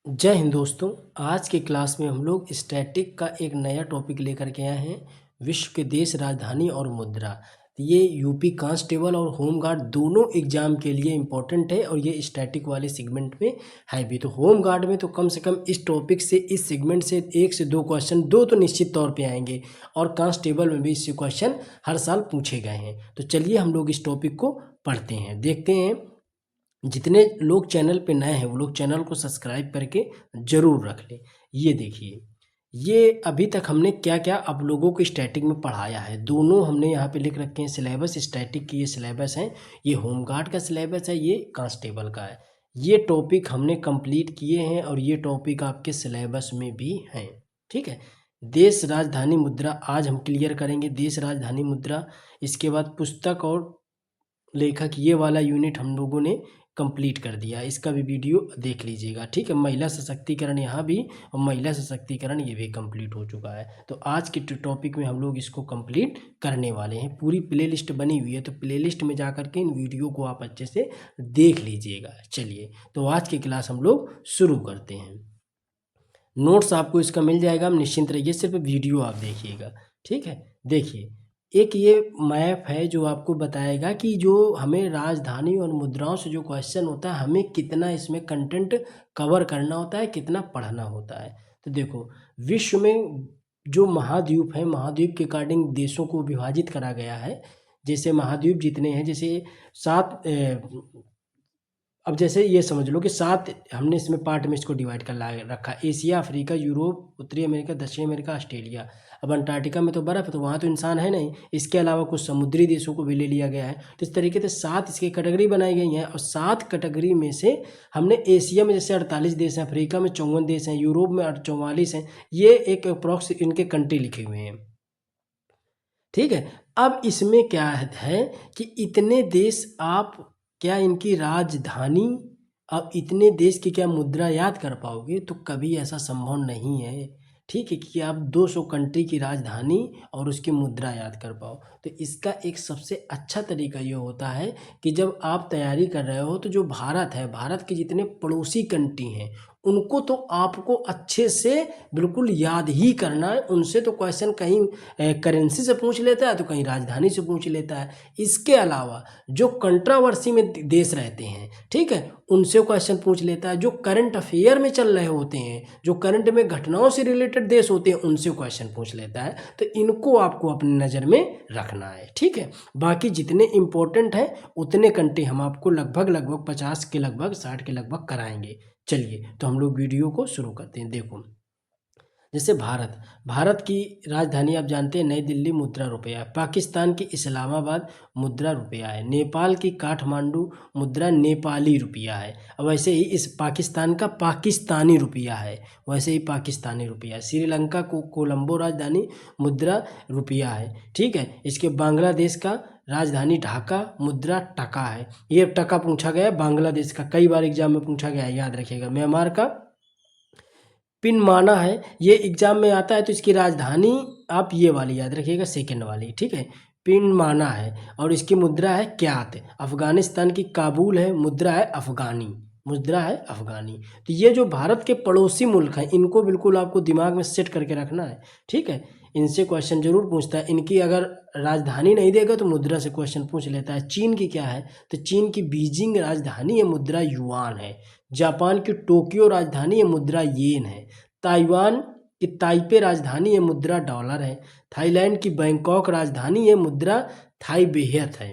जय हिंद दोस्तों। आज के क्लास में हम लोग स्टैटिक का एक नया टॉपिक लेकर के आए हैं। विश्व के देश, राजधानी और मुद्रा। ये यूपी कांस्टेबल और होम गार्ड दोनों एग्जाम के लिए इम्पोर्टेंट है और ये स्टैटिक वाले सेगमेंट में है भी। तो होम गार्ड में तो कम से कम इस टॉपिक से, इस सेगमेंट से 1 से 2 क्वेश्चन, 2 तो निश्चित तौर पे आएंगे और कांस्टेबल में भी इससे क्वेश्चन हर साल पूछे गए हैं। तो चलिए हम लोग इस टॉपिक को पढ़ते हैं, देखते हैं। जितने लोग चैनल पे नए हैं वो लोग चैनल को सब्सक्राइब करके ज़रूर रख लें। ये देखिए, ये अभी तक हमने क्या क्या आप लोगों को स्टैटिक में पढ़ाया है, दोनों हमने यहाँ पे लिख रखे हैं। सिलेबस स्टैटिक की ये सिलेबस है, ये होमगार्ड का सिलेबस है, ये कांस्टेबल का है। ये टॉपिक हमने कंप्लीट किए हैं और ये टॉपिक आपके सिलेबस में भी हैं। ठीक है। देश राजधानी मुद्रा आज हम क्लियर करेंगे, देश राजधानी मुद्रा। इसके बाद पुस्तक और लेखक, ये वाला यूनिट हम लोगों ने कंप्लीट कर दिया, इसका भी वीडियो देख लीजिएगा। ठीक है। महिला सशक्तिकरण यहाँ भी और महिला सशक्तिकरण ये भी कंप्लीट हो चुका है। तो आज के टॉपिक में हम लोग इसको कंप्लीट करने वाले हैं। पूरी प्लेलिस्ट बनी हुई है, तो प्लेलिस्ट में जा कर के इन वीडियो को आप अच्छे से देख लीजिएगा। चलिए, तो आज की क्लास हम लोग शुरू करते हैं। नोट्स आपको इसका मिल जाएगा, हम निश्चिंत रहिए, सिर्फ वीडियो आप देखिएगा। ठीक है। देखिए, एक ये मैप है जो आपको बताएगा कि जो हमें राजधानी और मुद्राओं से जो क्वेश्चन होता है, हमें कितना इसमें कंटेंट कवर करना होता है, कितना पढ़ना होता है। तो देखो, विश्व में जो महाद्वीप है, महाद्वीप के अकॉर्डिंग देशों को विभाजित करा गया है। जैसे महाद्वीप जितने हैं, जैसे 7, अब जैसे ये समझ लो कि 7 हमने इसमें पार्ट में इसको डिवाइड कर रखा। एशिया, अफ्रीका, यूरोप, उत्तरी अमेरिका, दक्षिण अमेरिका, ऑस्ट्रेलिया। अब अंटार्कटिका में तो बर्फ़ है, तो वहाँ तो इंसान है नहीं। इसके अलावा कुछ समुद्री देशों को भी ले लिया गया है। तो इस तरीके से 7 इसकी कैटेगरी बनाई गई हैं और 7 कैटेगरी में से हमने एशिया में जैसे 48 देश हैं, अफ्रीका में 54 देश हैं, यूरोप में 44 हैं। ये एक अप्रॉक्स इनके कंट्री लिखे हुए हैं। ठीक है। अब इसमें क्या है कि इतने देश आप क्या इनकी राजधानी, अब इतने देश की क्या मुद्रा याद कर पाओगे? तो कभी ऐसा संभव नहीं है। ठीक है, कि आप 200 कंट्री की राजधानी और उसकी मुद्रा याद कर पाओ। तो इसका एक सबसे अच्छा तरीका ये होता है कि जब आप तैयारी कर रहे हो, तो जो भारत है, भारत के जितने पड़ोसी कंट्री हैं, उनको तो आपको अच्छे से बिल्कुल याद ही करना है। उनसे तो क्वेश्चन कहीं करेंसी से पूछ लेता है, तो कहीं राजधानी से पूछ लेता है। इसके अलावा जो कंट्रोवर्सी में देश रहते हैं, ठीक है, उनसे क्वेश्चन पूछ लेता है। जो करंट अफेयर में चल रहे होते हैं, जो करंट में घटनाओं से रिलेटेड देश होते हैं, उनसे क्वेश्चन पूछ लेता है। तो इनको आपको अपनी नज़र में रखना है। ठीक है। बाकी जितने इंपॉर्टेंट हैं उतने कंट्री हम आपको लगभग 50 के लगभग, 60 के लगभग कराएंगे। चलिए, तो हम लोग वीडियो को शुरू करते हैं। देखो, जैसे भारत की राजधानी आप जानते हैं नई दिल्ली, मुद्रा रुपया है। पाकिस्तान की इस्लामाबाद, मुद्रा रुपया है। नेपाल की काठमांडू, मुद्रा नेपाली रुपया है। और वैसे ही इस पाकिस्तान का पाकिस्तानी रुपया है, वैसे ही पाकिस्तानी रुपया है। श्रीलंका को कोलंबो राजधानी, मुद्रा रुपया है। ठीक है। इसके बांग्लादेश का राजधानी ढाका, मुद्रा टका है। ये टका पूछा गया है बांग्लादेश का, कई बार एग्जाम में पूछा गया है, याद रखिएगा। म्यांमार का पिन माना है, ये एग्जाम में आता है। तो इसकी राजधानी आप ये वाली याद रखिएगा, सेकंड वाली। ठीक है। पिन माना है और इसकी मुद्रा है क्यात। अफगानिस्तान की काबुल है, मुद्रा है अफगानी, मुद्रा है अफगानी। तो ये जो भारत के पड़ोसी मुल्क हैं, इनको बिल्कुल आपको दिमाग में सेट करके रखना है। ठीक है। इनसे क्वेश्चन जरूर पूछता है। इनकी अगर राजधानी नहीं देगा तो मुद्रा से क्वेश्चन पूछ लेता है। चीन की क्या है? तो चीन की बीजिंग राजधानी है, मुद्रा युआन है। जापान की टोक्यो राजधानी है, मुद्रा येन है। ताइवान की ताइपे राजधानी है, मुद्रा डॉलर है। थाईलैंड की बैंकॉक राजधानी है, मुद्रा थाई बेहत है।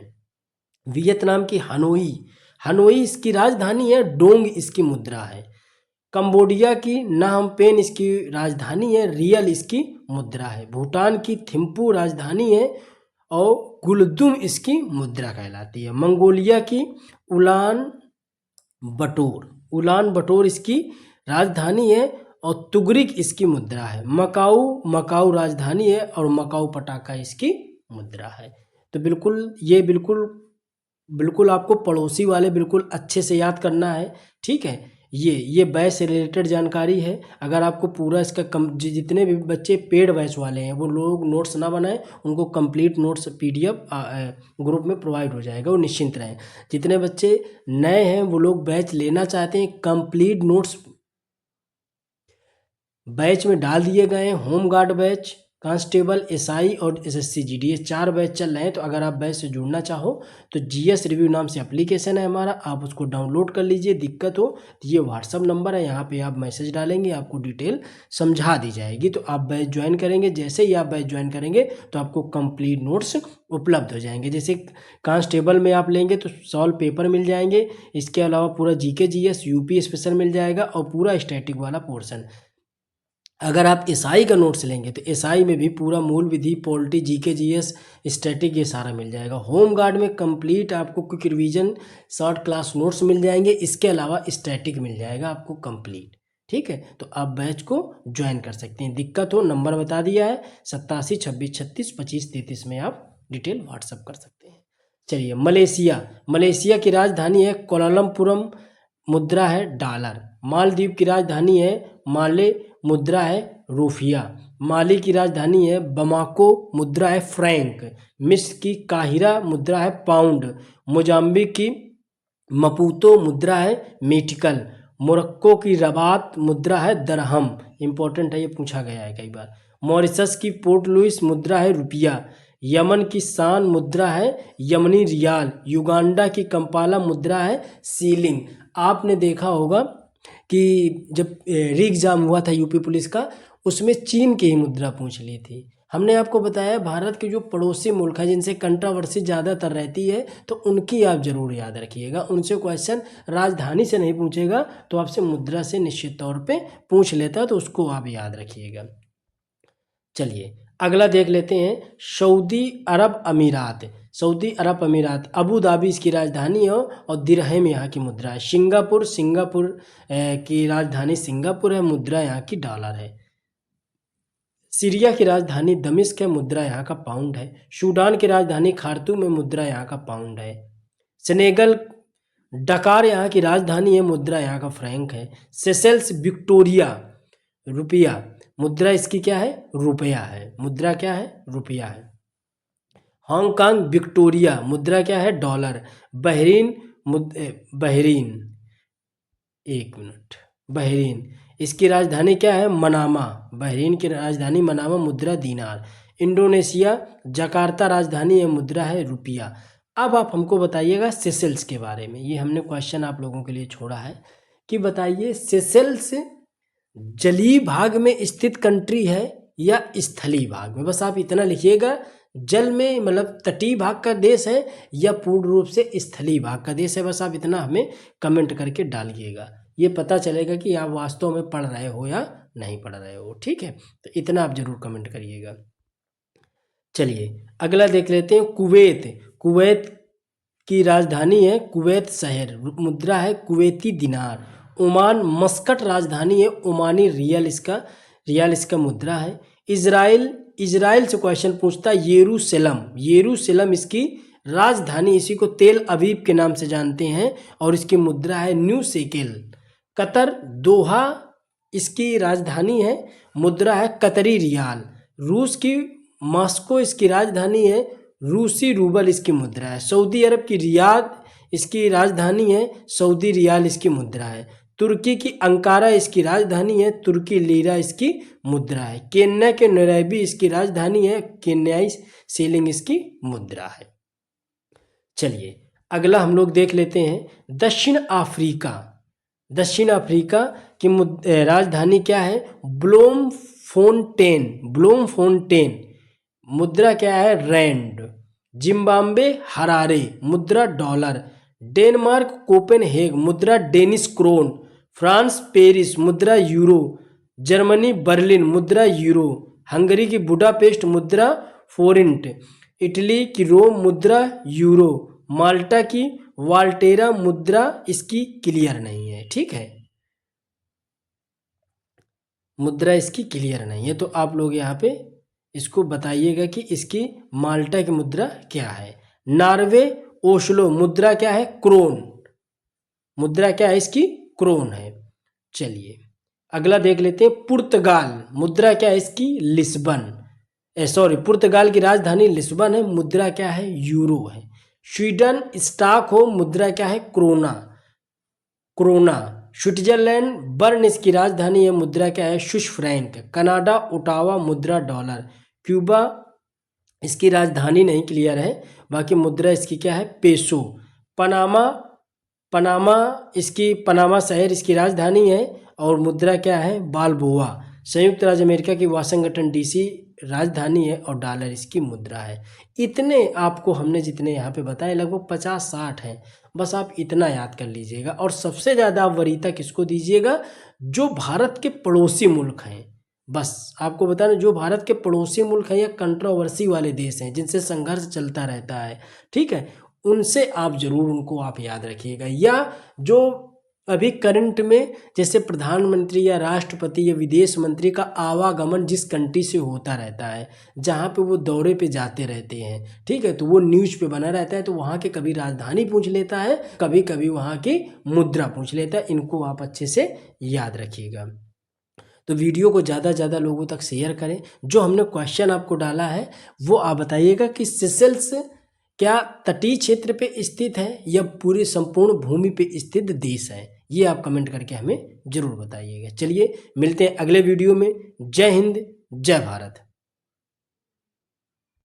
वियतनाम की हनोई, हनोई इसकी राजधानी है, डोंग इसकी मुद्रा है। कंबोडिया की नाम पेन इसकी राजधानी है, रियल इसकी मुद्रा है। भूटान की थिम्पू राजधानी है और गुलदुम इसकी मुद्रा कहलाती है। मंगोलिया की उलान बटोर, उलान बटोर इसकी राजधानी है और तुगरिक इसकी मुद्रा है। मकाऊ, मकाऊ राजधानी है और मकाऊ पटाखा इसकी मुद्रा है। तो बिल्कुल ये बिल्कुल आपको पड़ोसी वाले बिल्कुल अच्छे से याद करना है। ठीक है। ये बैच से रिलेटेड जानकारी है। अगर आपको पूरा इसका जितने भी बच्चे पेड बैच वाले हैं वो लोग नोट्स ना बनाएं, उनको कंप्लीट नोट्स PDF ग्रुप में प्रोवाइड हो जाएगा, वो निश्चिंत रहें। जितने बच्चे नए हैं वो लोग बैच लेना चाहते हैं, कंप्लीट नोट्स बैच में डाल दिए गए हैं। होमगार्ड बैच, कांस्टेबल, एसआई और एसएससी जीडी, ये 4 बैच चल रहे हैं। तो अगर आप बैच से जुड़ना चाहो तो जीएस रिव्यू नाम से एप्लीकेशन है हमारा, आप उसको डाउनलोड कर लीजिए। दिक्कत हो तो ये व्हाट्सअप नंबर है, यहाँ पे आप मैसेज डालेंगे, आपको डिटेल समझा दी जाएगी। तो आप बैच ज्वाइन करेंगे, जैसे ही आप बैच ज्वाइन करेंगे तो आपको कंप्लीट नोट्स उपलब्ध हो जाएंगे। जैसे कांस्टेबल में आप लेंगे तो सॉल्व पेपर मिल जाएंगे, इसके अलावा पूरा जीके जीएस यूपी स्पेशल मिल जाएगा और पूरा स्टैटिक वाला पोर्शन। अगर आप एसआई का नोट्स लेंगे तो एसआई में भी पूरा मूल विधि, पॉलिटी, जीके जीएस, स्टैटिक, ये सारा मिल जाएगा। होम गार्ड में कंप्लीट आपको quick revision short class notes मिल जाएंगे, इसके अलावा स्टैटिक मिल जाएगा आपको कंप्लीट। ठीक है, तो आप बैच को ज्वाइन कर सकते हैं। दिक्कत हो, नंबर बता दिया है 87 26 36 25 33 में आप डिटेल व्हाट्सअप कर सकते हैं। चलिए, मलेशिया की राजधानी है कोलालमपुरम, मुद्रा है डॉलर। मालदीव की राजधानी है माले, मुद्रा है रूफिया। माली की राजधानी है बमाको, मुद्रा है फ्रैंक। मिस्र की काहिरा, मुद्रा है पाउंड। मोजाम्बिक की मपूतो, मुद्रा है मेटिकल। मोरक्को की रबात, मुद्रा है दरहम। इंपॉर्टेंट है, ये पूछा गया है कई बार। मॉरिशस की पोर्ट लुइस, मुद्रा है रुपया। यमन की सान, मुद्रा है यमनी रियाल। युगांडा की कंपाला, मुद्रा है सीलिंग। आपने देखा होगा कि जब री एग्जाम हुआ था यूपी पुलिस का, उसमें चीन की ही मुद्रा पूछ ली थी। हमने आपको बताया भारत के जो पड़ोसी मुल्क हैं जिनसे कंट्रोवर्सी ज़्यादातर रहती है, तो उनकी आप जरूर याद रखिएगा। उनसे क्वेश्चन राजधानी से नहीं पूछेगा तो आपसे मुद्रा से निश्चित तौर पे पूछ लेता है, तो उसको आप याद रखिएगा। चलिए, अगला देख लेते हैं सऊदी अरब अमीरात। सऊदी अरब अमीरात, अबू धाबी इसकी राजधानी है और दिरहम यहाँ की मुद्रा है। सिंगापुर की राजधानी सिंगापुर है, मुद्रा यहाँ की डॉलर है। सीरिया की राजधानी दमिश्क है, मुद्रा यहाँ का पाउंड है। सूडान की राजधानी खार्तूम में, मुद्रा यहाँ का पाउंड है। सेनेगल डकार यहाँ की राजधानी है, मुद्रा यहाँ का फ्रैंक है। सेशेल्स विक्टोरिया, रुपया, मुद्रा इसकी क्या है? रुपया है। मुद्रा क्या है? रुपया है। हांगकांग विक्टोरिया, मुद्रा क्या है? डॉलर। बहरीन, एक मिनट, बहरीन, इसकी राजधानी क्या है? मनामा। बहरीन की राजधानी मनामा, मुद्रा दीनार। इंडोनेशिया जकार्ता राजधानी है, मुद्रा है रुपया। अब आप हमको बताइएगा सेशेल्स के बारे में, ये हमने क्वेश्चन आप लोगों के लिए छोड़ा है कि बताइए सेशेल्स जलीय भाग में स्थित कंट्री है या स्थलीय भाग में? बस आप इतना लिखिएगा, जल में मतलब तटीय भाग का देश है या पूर्ण रूप से स्थलीय भाग का देश है। बस आप इतना हमें कमेंट करके डालिएगा, ये पता चलेगा कि आप वास्तव में पढ़ रहे हो या नहीं पढ़ रहे हो। ठीक है, तो इतना आप जरूर कमेंट करिएगा। चलिए, अगला देख लेते हैं कुवैत की राजधानी है कुवैत शहर, मुद्रा है कुवैती दिनार। ओमान मस्कट राजधानी है, ओमानी रियल इसका मुद्रा है। इजराइल से क्वेश्चन पूछता है यरूशलेम इसकी राजधानी, इसी को तेल अवीव के नाम से जानते हैं और इसकी मुद्रा है न्यू शेकेल। कतर दोहा इसकी राजधानी है, मुद्रा है कतरी रियाल। रूस की मॉस्को इसकी राजधानी है, रूसी रूबल इसकी मुद्रा है। सऊदी अरब की रियाद इसकी राजधानी है, सऊदी रियाल इसकी मुद्रा है। तुर्की की अंकारा इसकी राजधानी है, तुर्की लीरा इसकी मुद्रा है। केन्या के नैरोबी इसकी राजधानी है, केन्याई सीलिंग इसकी मुद्रा है। चलिए, अगला हम लोग देख लेते हैं दक्षिण अफ्रीका की राजधानी क्या है? ब्लोमफोंटेन, मुद्रा क्या है? रैंड। जिम्बाब्वे हरारे, मुद्रा डॉलर। डेनमार्क कोपेनहेग, मुद्रा डेनिश क्रोन। फ्रांस पेरिस, मुद्रा यूरो। जर्मनी बर्लिन, मुद्रा यूरो। हंगरी की बुडापेस्ट, मुद्रा फोरिंट। इटली की रोम, मुद्रा यूरो। माल्टा की वाल्टेरा, मुद्रा इसकी क्लियर नहीं है। ठीक है, मुद्रा इसकी क्लियर नहीं है, तो आप लोग यहाँ पे इसको बताइएगा कि इसकी माल्टा की मुद्रा क्या है। नॉर्वे ओस्लो, मुद्रा क्या है? क्रोन, मुद्रा क्या है इसकी? क्रोन है। चलिए, अगला देख लेते हैं पुर्तगाल, मुद्रा क्या है इसकी? लिस्बन। पुर्तगाल की राजधानी लिस्बन है, मुद्रा क्या है? यूरो है। स्वीडन स्टॉकहोम, मुद्रा क्या है? क्रोना। स्विट्जरलैंड बर्न इसकी राजधानी है, मुद्रा क्या है, स्विस फ्रैंक। कनाडा ओटावा, मुद्रा डॉलर। क्यूबा इसकी राजधानी नहीं क्लियर है, बाकी मुद्रा इसकी क्या है, पेसो। पनामा पनामा शहर इसकी राजधानी है और मुद्रा क्या है, बालबोआ। संयुक्त राज्य अमेरिका की वाशिंगटन डीसी राजधानी है और डॉलर इसकी मुद्रा है। इतने आपको हमने जितने यहाँ पे बताए लगभग 50-60 हैं, बस आप इतना याद कर लीजिएगा। और सबसे ज़्यादा आप वरीयता किसको दीजिएगा, जो भारत के पड़ोसी मुल्क हैं। बस आपको बताना, जो भारत के पड़ोसी मुल्क हैं या कंट्रोवर्सी वाले देश हैं जिनसे संघर्ष चलता रहता है, ठीक है, उनसे आप जरूर उनको आप याद रखिएगा। या जो अभी करंट में जैसे प्रधानमंत्री या राष्ट्रपति या विदेश मंत्री का आवागमन जिस कंट्री से होता रहता है, जहाँ पे वो दौरे पे जाते रहते हैं, ठीक है, तो वो न्यूज़ पे बना रहता है, तो वहाँ के कभी राजधानी पूछ लेता है, कभी कभी वहाँ की मुद्रा पूछ लेता है। इनको आप अच्छे से याद रखिएगा। तो वीडियो को ज़्यादा से ज़्यादा लोगों तक शेयर करें। जो हमने क्वेश्चन आपको डाला है वो आप बताइएगा कि सेशेल्स क्या तटीय क्षेत्र पे स्थित है या पूरे संपूर्ण भूमि पे स्थित देश है, ये आप कमेंट करके हमें ज़रूर बताइएगा। चलिए मिलते हैं अगले वीडियो में। जय हिंद, जय भारत।